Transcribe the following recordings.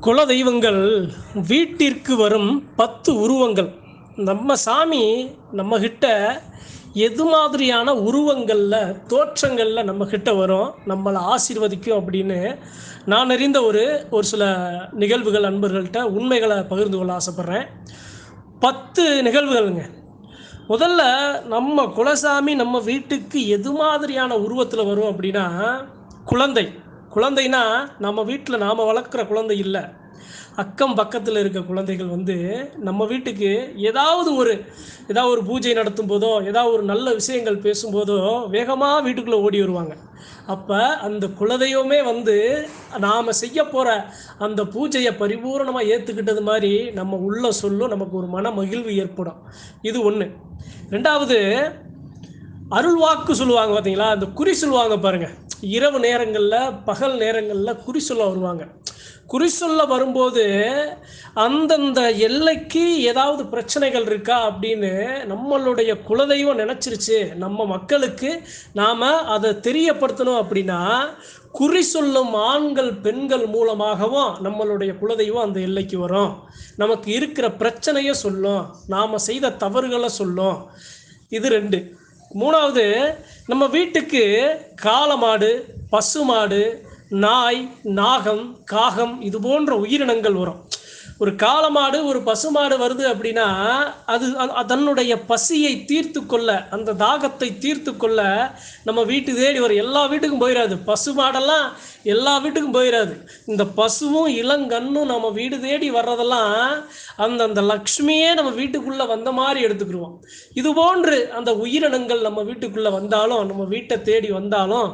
குல தெய்வங்கள் வீட்டிற்கு வரும் 10 உருவங்கள். நம்ம சாமி நம்மகிட்ட எது மாதிரியான உருவங்கள்ல, தோற்றங்கள்ல நம்மகிட்ட வரும், நம்மள ஆசீர்வதிக்கும் அப்படின்னு நான் அறிந்த ஒரு ஒரு சில நிகழ்வுகள் நண்பர்கள்ட்ட உண்மைகள பகிர்ந்து கொள்ள ஆசைப்படுறேன். 10 நிகழ்வுகள்ங்க. முதல்ல நம்ம குலசாமி நம்ம வீட்டுக்கு எது மாதிரியான உருவத்தில வரும் அப்படின்னா, குழந்தை. குழந்தைன்னா நம்ம வீட்ல நாம வளர்க்குற குழந்தை இல்ல. அக்கம் பக்கத்துல இருக்க குழந்தைகள் வந்து நம்ம வீட்டுக்கு ஏதாவது ஒரு பூஜை நடத்தும்போதோ, ஏதாவது ஒரு நல்ல விஷயங்கள் பேசும்போதோ, வேகமா வீட்டுக்குள்ள ஓடி வருவாங்க. அப்ப அந்த குலதெய்வமே வந்து நாம செய்யப்போற அந்த பூஜைய பரிபூரணமா ஏத்துக்கிட்டது மாரி நம்ம உள்ள சொல்லும். நமக்கு ஒரு மன மகிழ்வு ஏற்படும். இது 1. 2வது அருள்வாக்கு சொல்லுவாங்க பார்த்தீங்களா? அந்த குறி சொல்லுவாங்க பாருங்க. இரவு நேரங்கள்ல, பகல் நேரங்கள்ல குறி சொல்ல வருவாங்க. குறி சொல்ல வரும்போது, அந்தந்த எல்லைக்கு ஏதாவது பிரச்சனைகள் இருக்கா அப்படின்னு நம்மளுடைய குலதெய்வம் நெனச்சிருச்சு. நம்ம மக்களுக்கு நாம அத தெரியப்படுத்தணும் அப்படின்னா, குறி சொல்லும் ஆண்கள், பெண்கள் மூலமாகவும் நம்மளுடைய குலதெய்வம் அந்த எல்லைக்கு வரும். நமக்கு இருக்கிற பிரச்சனைய சொல்லும். நாம செய்த தவறுகள சொல்லும். இது 2. 3வது நம்ம வீட்டுக்கு காளமாடு, பசுமாடு, நாய், நாகம், காகம் இது போன்ற உயிரினங்கள் வரும். ஒரு காளமாடு, ஒரு பசுமாடு வருது அப்படின்னா, அது தன்னுடைய பசியை தீர்த்துக்கொள்ள, அந்த தாகத்தை தீர்த்துக்கொள்ள நம்ம வீட்டு தேடி வரும். எல்லா வீட்டுக்கும் போயிராது. பசுமாடெல்லாம் எல்லா வீட்டுக்கும் போயிராது. இந்த பசுவும், இளங்கன்னும் நம்ம வீடு தேடி வர்றதெல்லாம், அந்த லக்ஷ்மியே நம்ம வீட்டுக்குள்ள வந்த மாரி எடுத்துக்கிருவோம். இதுபோன்று அந்த உயிரினங்கள் நம்ம வீட்டுக்குள்ள வந்தாலும், நம்ம வீட்ட தேடி வந்தாலும்,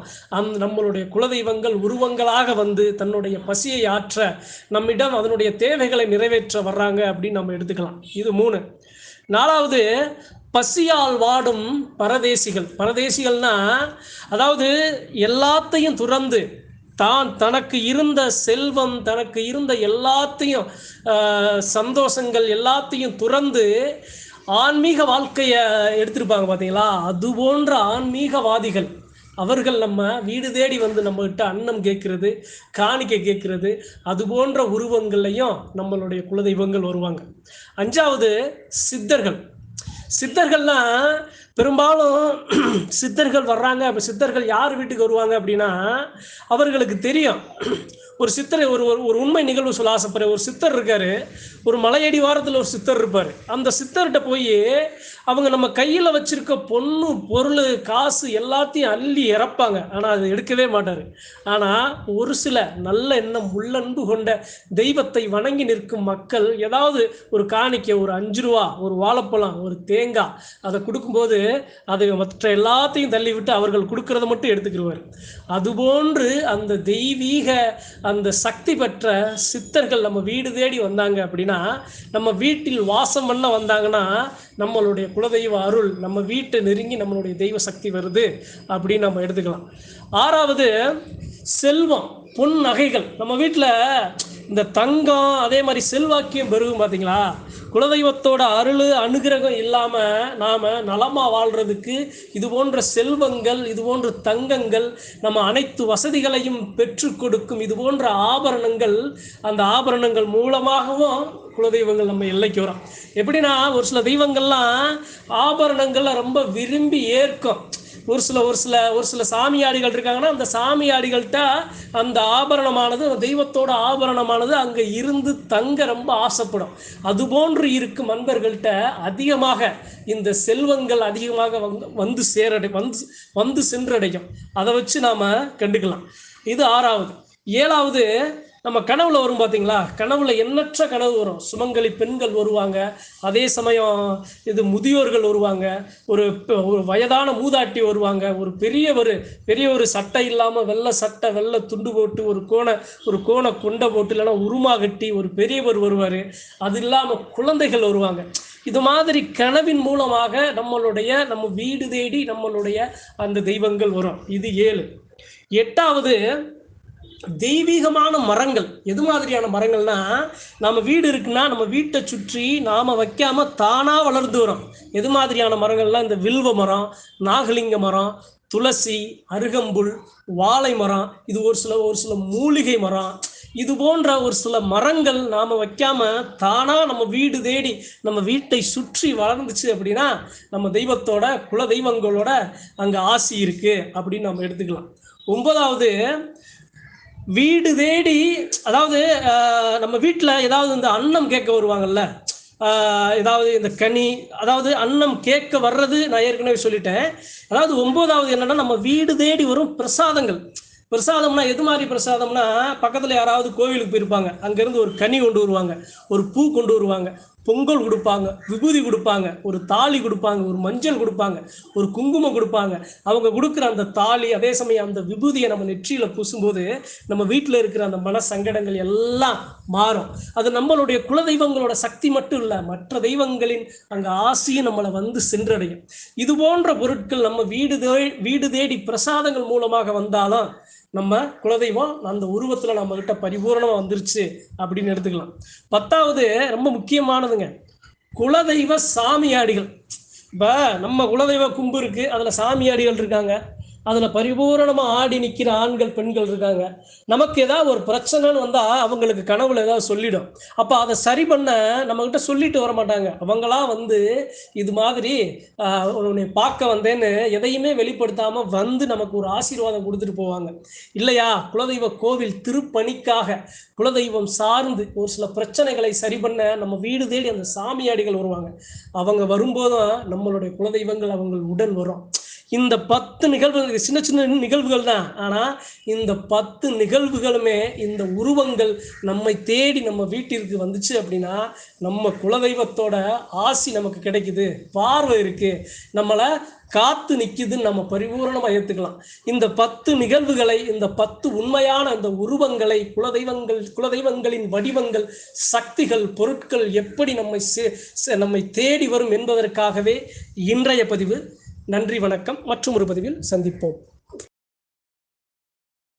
நம்மளுடைய குலதெய்வங்கள் உருவங்களாக வந்து தன்னுடைய பசியை ஆற்ற, நம்மிடம் அதனுடைய தேவைகளை நிறைவேற்ற வர்றாங்க அப்படின்னு நம்ம எடுத்துக்கலாம். இது 3. 4வது பசியால் வாடும் பரதேசிகள். பரதேசிகள்னா, அதாவது எல்லாத்தையும் துறந்து, தனக்கு இருந்த செல்வம், தனக்கு இருந்த எல்லாத்தையும் சந்தோஷங்கள் எல்லாத்தையும் துறந்து ஆன்மீக வாழ்க்கைய எடுத்திருப்பாங்க பார்த்தீங்களா? அது போன்ற ஆன்மீகவாதிகள். அவர்கள் நம்ம வீடு தேடி வந்து நம்மகிட்ட அன்னம் கேட்கிறது, காணிக்கை கேட்கிறது, அது போன்ற உருவங்கள்லையும் நம்மளுடைய குலதெய்வங்கள் வருவாங்க. 5வது சித்தர்கள். சித்தர்கள்னா பெரும்பாலும் சித்தர்கள் வர்றாங்க. அப்ப சித்தர்கள் யார் வீட்டுக்கு வருவாங்க அப்படின்னா, அவர்களுக்கு தெரியும். ஒரு சித்தரை ஒரு ஒரு உண்மை நிகழ்வு சொல்ல ஆசைப்படுறேன். ஒரு சித்தர் இருக்காரு. ஒரு மலையடி வாரத்துல ஒரு சித்தர் இருப்பாரு. அந்த சித்தர்கிட்ட போய் அவங்க நம்ம கையில வச்சிருக்க பொண்ணு, பொருள், காசு எல்லாத்தையும் அள்ளி இறப்பாங்க. ஆனா அதை எடுக்கவே மாட்டாரு. ஆனா ஒரு சில நல்ல எண்ணம், உள்ளன்பு கொண்ட தெய்வத்தை வணங்கி நிற்கும் மக்கள் ஏதாவது ஒரு காணிக்கை, ஒரு 5 ரூபா, ஒரு வாழைப்பழம், ஒரு தேங்காய் அதை கொடுக்கும்போது அதை மற்ற எல்லாத்தையும் தள்ளிவிட்டு அவர்கள் கொடுக்கறத மட்டும் எடுத்துக்கிடுவார். அதுபோன்று அந்த தெய்வீக அந்த சக்தி பெற்ற சித்தர்கள் நம்ம வீடு தேடி வந்தாங்க அப்படின்னா, நம்ம வீட்டில் வாசம் பண்ண வந்தாங்கன்னா, நம்மளுடைய குலதெய்வ அருள் நம்ம வீட்டை நெருங்கி நம்மளுடைய தெய்வ சக்தி வருது அப்படின்னு நம்ம எடுத்துக்கலாம். 6வது செல்வம், பொன் நகைகள். நம்ம வீட்டில் இந்த தங்கம் அதே மாதிரி செல்வாக்கியம் பெருகும் பார்த்தீங்களா? குலதெய்வத்தோட அருள் அனுகிரகம் இல்லாமல் நாம் நலமாக வாழ்கிறதுக்கு இது போன்ற செல்வங்கள், இது போன்ற தங்கங்கள், நம்ம அனைத்து வசதிகளையும் பெற்று கொடுக்கும் இது போன்ற ஆபரணங்கள், அந்த ஆபரணங்கள் மூலமாகவும் குலதெய்வங்கள் நம்ம எல்லைக்கு வரும். எப்படின்னா, ஒரு சில தெய்வங்கள்லாம் ஆபரணங்களை ரொம்ப விரும்பி ஏற்கும். ஒரு சில சாமியாடிகள் இருக்காங்கன்னா, அந்த சாமியாடிகள்கிட்ட அந்த ஆபரணமானது, தெய்வத்தோட ஆபரணமானது அங்க இருந்து தங்க ரொம்ப ஆசைப்படும். அதுபோன்று இருக்கும் அன்பர்கள்ட்ட அதிகமாக இந்த செல்வங்கள் அதிகமாக வந்து சென்றடையும். அதை வச்சு நாம கண்டுக்கலாம். இது 6வது. 7வது நம்ம கனவுல வரும் பார்த்தீங்களா? கனவுல எண்ணற்ற கனவு வரும். சுமங்கலி பெண்கள் வருவாங்க. அதே சமயம் இது முதியோர்கள் வருவாங்க. ஒரு வயதான மூதாட்டி வருவாங்க. ஒரு பெரிய சட்டை இல்லாமல் வெள்ளை சட்டை, வெள்ளை துண்டு போட்டு, ஒரு கோண கொண்டை போட்டு, இல்லைன்னா உருமா கட்டி ஒரு பெரியவர் வருவார். அது இல்லாமல் குழந்தைகள் வருவாங்க. இது மாதிரி கனவின் மூலமாக நம்ம வீடு தேடி நம்மளுடைய அந்த தெய்வங்கள் வரும். இது 7. 8வது தெய்வீகமான மரங்கள். எது மாதிரியான மரங்கள்னா, நம்ம வீடு இருக்குன்னா நம்ம வீட்டை சுற்றி நாம வைக்காம தானா வளர்ந்து வரும். எது மாதிரியான மரங்கள்லாம், இந்த வில்வ மரம், நாகலிங்க மரம், துளசி, அருகம்புல், வாழை மரம், இது ஒரு சில மூலிகை மரம், இது போன்ற ஒரு சில மரங்கள் நாம வைக்காம தானா நம்ம வீடு தேடி நம்ம வீட்டை சுற்றி வளர்ந்துச்சு அப்படின்னா நம்ம தெய்வத்தோட குல தெய்வங்களோட அங்க ஆசி இருக்கு அப்படின்னு நம்ம எடுத்துக்கலாம். 9வது, வீடு தேடி, அதாவது நம்ம வீட்டில் ஏதாவது இந்த அன்னம் கேட்க வருவாங்கல்ல, ஏதாவது இந்த கனி, அதாவது அன்னம் கேட்க வர்றது நான் ஏற்கனவே சொல்லிட்டேன். அதாவது 9வது என்னன்னா, நம்ம வீடு தேடி வரும் பிரசாதங்கள். பிரசாதம்னா எது மாதிரி பிரசாதம்னா, பக்கத்தில் யாராவது கோவிலுக்கு போயிருப்பாங்க, அங்கேருந்து ஒரு கனி கொண்டு வருவாங்க, ஒரு பூ கொண்டு வருவாங்க, பொங்கல் கொடுப்பாங்க, விபூதி கொடுப்பாங்க, ஒரு தாலி கொடுப்பாங்க, ஒரு மஞ்சள் கொடுப்பாங்க, ஒரு குங்குமம் கொடுப்பாங்க. அவங்க கொடுக்குற அந்த தாலி, அதே சமயம் அந்த விபூதியை நம்ம நெற்றியில் பூசும்போது நம்ம வீட்டில் இருக்கிற அந்த மன சங்கடங்கள் எல்லாம் மாறும். அது நம்மளுடைய குலதெய்வங்களோட சக்தி மட்டும் இல்லை, மற்ற தெய்வங்களின் அங்கே ஆசையும் நம்மளை வந்து சென்றடையும். இது போன்ற பொருட்கள் நம்ம வீடு தேடி பிரசாதங்கள் மூலமாக வந்தாலும் நம்ம குலதெய்வம் அந்த உருவத்தில் நம்ம கிட்ட பரிபூரணமாக வந்துருச்சு அப்படின்னு எடுத்துக்கலாம். 10வது ரொம்ப முக்கியமானதுங்க, குலதெய்வ சாமியாடிகள். இப்போ நம்ம குலதெய்வ கும்பு இருக்கு, அதில் சாமியாடிகள் இருக்காங்க, அதில் பரிபூரணமாக ஆடி நிற்கிற ஆண்கள் பெண்கள் இருக்காங்க. நமக்கு ஏதாவது ஒரு பிரச்சனைன்னு வந்தால் அவங்களுக்கு கனவுல ஏதாவது சொல்லிடும். அப்போ அதை சரி பண்ண நம்மக்கிட்ட சொல்லிட்டு வர மாட்டாங்க. அவங்களா வந்து இது மாதிரி உன்னை பார்க்க வந்தேன்னு எதையுமே வெளிப்படுத்தாமல் வந்து நமக்கு ஒரு ஆசீர்வாதம் கொடுத்துட்டு போவாங்க. இல்லையா, குலதெய்வ கோவில் திருப்பணிக்காக குலதெய்வம் சார்ந்து ஒரு சில பிரச்சனைகளை சரி பண்ண நம்ம வீடு தேடி அந்த சாமியாடிகள் வருவாங்க. அவங்க வரும்போதும் நம்மளுடைய குலதெய்வங்கள் அவங்க உடன் வரும். இந்த 10 நிகழ்வுகள் சின்ன சின்ன நிகழ்வுகள் தான். ஆனால் இந்த 10 நிகழ்வுகளுமே, இந்த உருவங்கள் நம்மை தேடி நம்ம வீட்டிற்கு வந்துச்சு அப்படின்னா நம்ம குலதெய்வத்தோட ஆசி நமக்கு கிடைக்குது, பார்வை இருக்கு, நம்மளை காத்து நிற்குதுன்னு நம்ம பரிபூரணமாக ஏற்றுக்கலாம். இந்த 10 நிகழ்வுகளை, இந்த 10 உண்மையான இந்த உருவங்களை, குலதெய்வங்களின் வடிவங்கள், சக்திகள், பொருட்கள் எப்படி நம்மை தேடி வரும் என்பதற்காகவே இன்றைய பதிவு. நன்றி, வணக்கம். மற்றும் ஒரு பதிவில் சந்திப்போம்.